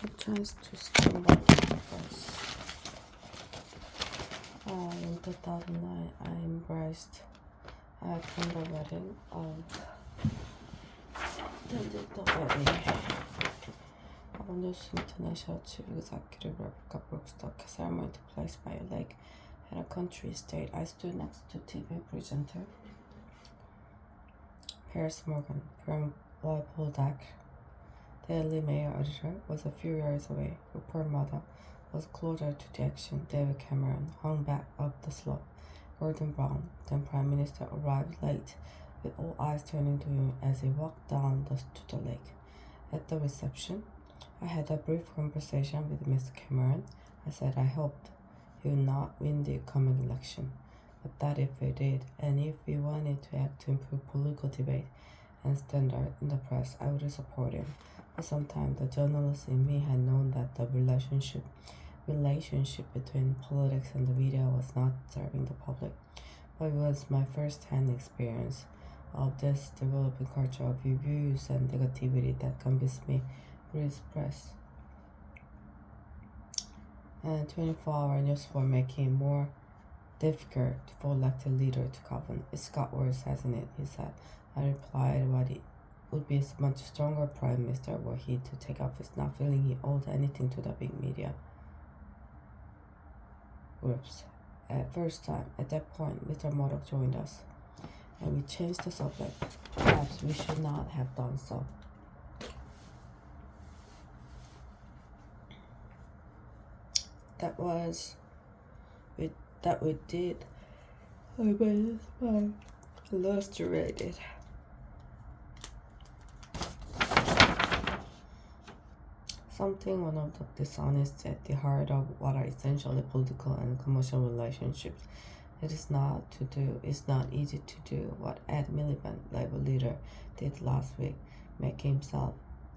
a chance to scream about the first. In 2009, I embraced a kind of wedding of the wedding. On this international Chief-executive Brooks ceremony took place by a lake at a country estate. I stood next to TV presenter Piers Morgan from Liverpool. Daily Mail editor was a few yards away. Rupert Murdoch was closer to the action. David Cameron hung back up the slope. Gordon Brown, then Prime Minister, arrived late, with all eyes turning to him as he walked down to the lake. At the reception, I had a brief conversation with Mr. Cameron. I said I hoped he would not win the coming election, but that if he did, and if we wanted to act to improve political debate and standard in the press, I would support him. For some time, the journalist in me had known that the relationship between politics and the media was not serving the public, but it was my first-hand experience of this developing culture of views and negativity that convinced me to read press. And 24-hour news were making it more difficult for elected leader to govern. It's got worse, hasn't it? He said. I replied, what it would be a much stronger prime minister were he to take office, not feeling he owed anything to the big media groups. At that point, Mr. Murdoch joined us, and we changed the subject. Perhaps we should not have done so. That we did. I made it illustrated. Something one of the dishonest at the heart of what are essentially political and commercial relationships. It is not easy to do what Ed Miliband, Labour leader, did last week, making himself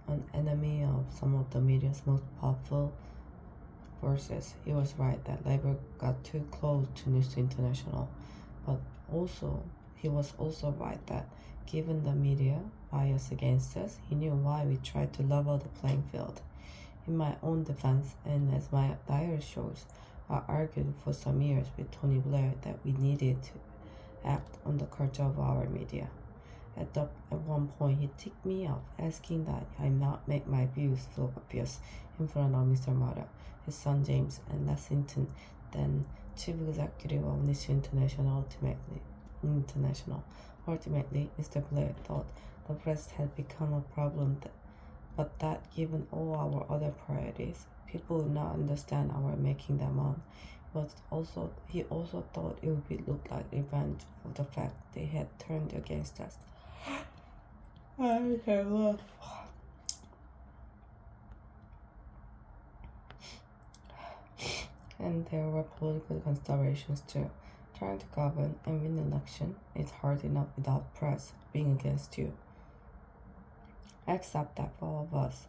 an enemy of some of the media's most powerful forces. He was right that Labour got too close to News International, but he was also right that given the media bias against us, he knew why we tried to level the playing field. In my own defense, and as my diary shows, I argued for some years with Tony Blair that we needed to act on the culture of our media. At one point, he ticked me off, asking that I not make my views so obvious in front of Mr. Murdoch, his son James, and Lexington, then chief executive of News International. Ultimately, Mr. Blair thought the press had become a problem, but that given all our other priorities, people would not understand our making them on. He also thought it would look like revenge for the fact they had turned against us. And there were political considerations too. Trying to govern and win an election is hard enough without press being against you. Except that for all of us,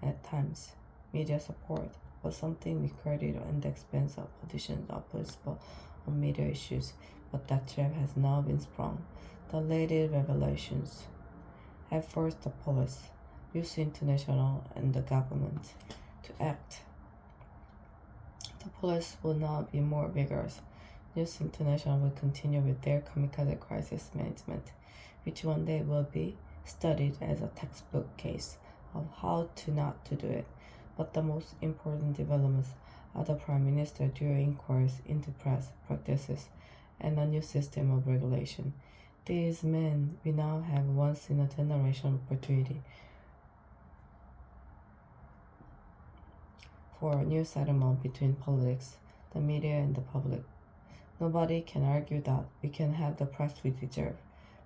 at times, media support was something we created at the expense of positions of principle on media issues, but that trap has now been sprung. The latest revelations have forced the police, News International, and the government to act. The police will now be more vigorous. News International will continue with their kamikaze crisis management, which one day will be studied as a textbook case of how not to do it. But the most important developments are the Prime Minister during inquiries into press practices and a new system of regulation. These men we now have once-in-a-generation opportunity for a new settlement between politics, the media, and the public. Nobody can argue that we can have the press we deserve.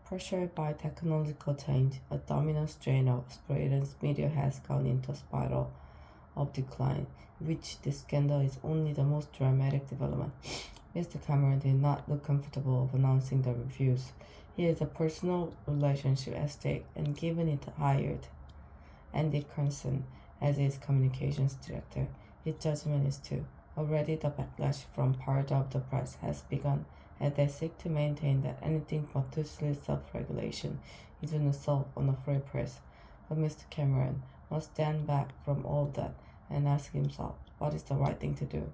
Pressured by technological change, a dominant strain of surveillance media has gone into a spiral of decline, which this scandal is only the most dramatic development. Mr. Cameron did not look comfortable of announcing the reviews. He has a personal relationship at stake, and given it hired Andy Carson as his communications director, his judgment is too. Already the backlash from part of the press has begun, as they seek to maintain that anything but toothless self-regulation is an assault on a free press. But Mr. Cameron must stand back from all that and ask himself what is the right thing to do.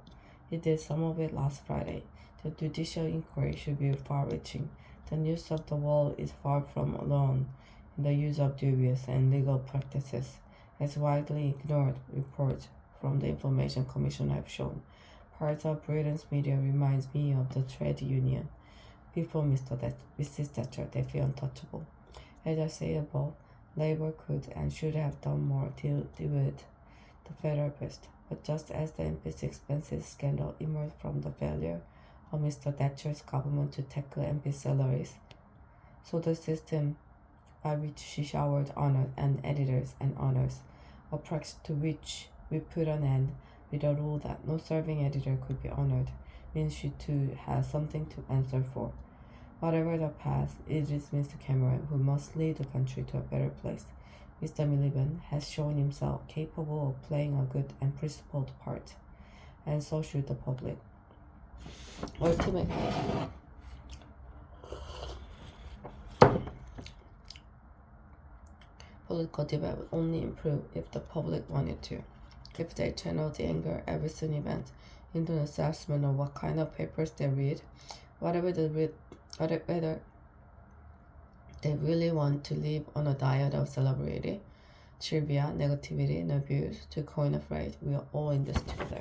He did some of it last Friday. The judicial inquiry should be far-reaching. The news of the world is far from alone in the use of dubious and legal practices, as widely ignored reports from the Information Commission have shown. Parts of Britain's media reminds me of the trade union. Before Mrs. Thatcher, they feel untouchable. As I say above, Labour could and should have done more to deal with the therapist, but just as the MP's expenses scandal emerged from the failure of Mr. Thatcher's government to tackle MP salaries, so the system by which she showered honours and editors and honours, a practice to which we put an end with a rule that no serving editor could be honoured, means she too has something to answer for. Whatever the past, it is Mr. Cameron who must lead the country to a better place. Mr. Miliband has shown himself capable of playing a good and principled part, and so should the public. Ultimately, political debate would only improve if the public wanted to. If they channel the anger at recent events into an assessment of what kind of papers they read, whether they really want to live on a diet of celebrity, trivia, negativity, and abuse, to coin a phrase, we are all in this together.